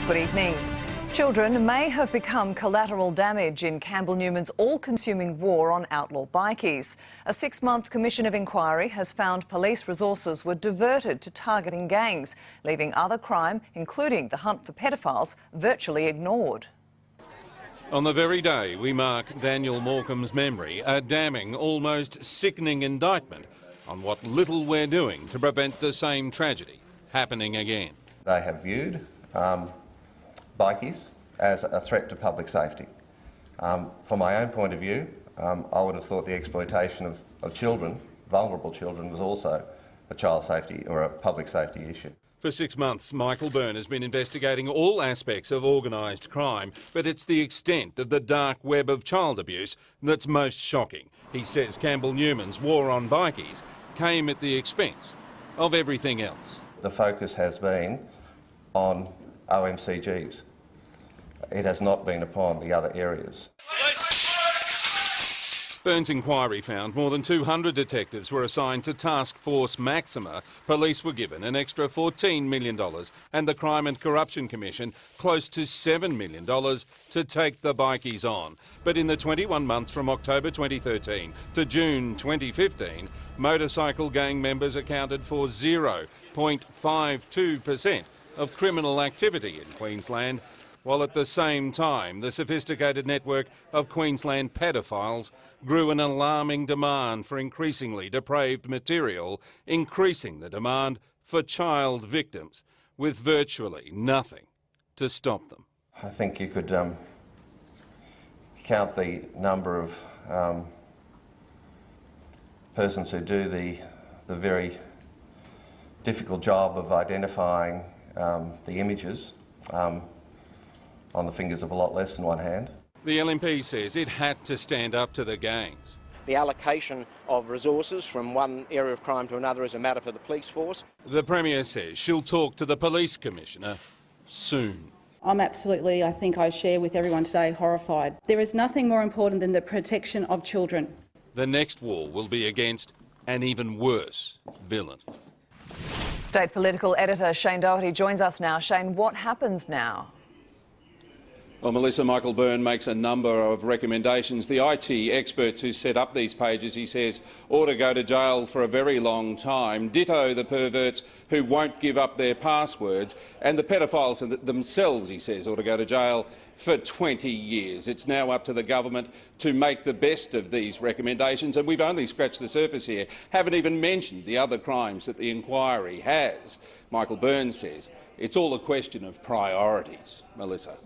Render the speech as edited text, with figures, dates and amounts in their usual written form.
Good evening. Children may have become collateral damage in Campbell Newman's all-consuming war on outlaw bikies. A 6-month commission of inquiry has found police resources were diverted to targeting gangs, leaving other crime, including the hunt for paedophiles, virtually ignored. On the very day we mark Daniel Morecambe's memory, a damning, almost sickening indictment on what little we're doing to prevent the same tragedy happening again. They have viewed bikies as a threat to public safety. From my own point of view, I would have thought the exploitation of children, vulnerable children, was also a child safety or a public safety issue. For 6 months, Michael Byrne has been investigating all aspects of organised crime, but it's the extent of the dark web of child abuse that's most shocking. He says Campbell Newman's war on bikies came at the expense of everything else. The focus has been on OMCGs. It has not been upon the other areas. Byrne's inquiry found more than 200 detectives were assigned to Task Force Maxima. Police were given an extra $14 million and the Crime and Corruption Commission close to $7 million to take the bikies on. But in the 21 months from October 2013 to June 2015, motorcycle gang members accounted for 0.52% of criminal activity in Queensland, while at the same time the sophisticated network of Queensland paedophiles grew an alarming demand for increasingly depraved material, increasing the demand for child victims, with virtually nothing to stop them. I think you could count the number of persons who do the very difficult job of identifying the images on the fingers of a lot less than one hand. The LNP says it had to stand up to the gangs. The allocation of resources from one area of crime to another is a matter for the police force. The Premier says she'll talk to the Police Commissioner soon. I'm absolutely, I think I share with everyone today, horrified. There is nothing more important than the protection of children. The next war will be against an even worse villain. State political editor Shane Doherty joins us now. Shane, what happens now? Well, Melissa, Michael Byrne makes a number of recommendations. The IT experts who set up these pages, he says, ought to go to jail for a very long time. Ditto the perverts who won't give up their passwords. And the paedophiles themselves, he says, ought to go to jail for 20 years. It's now up to the government to make the best of these recommendations, and we've only scratched the surface here. Haven't even mentioned the other crimes that the inquiry has. Michael Byrne says it's all a question of priorities. Melissa.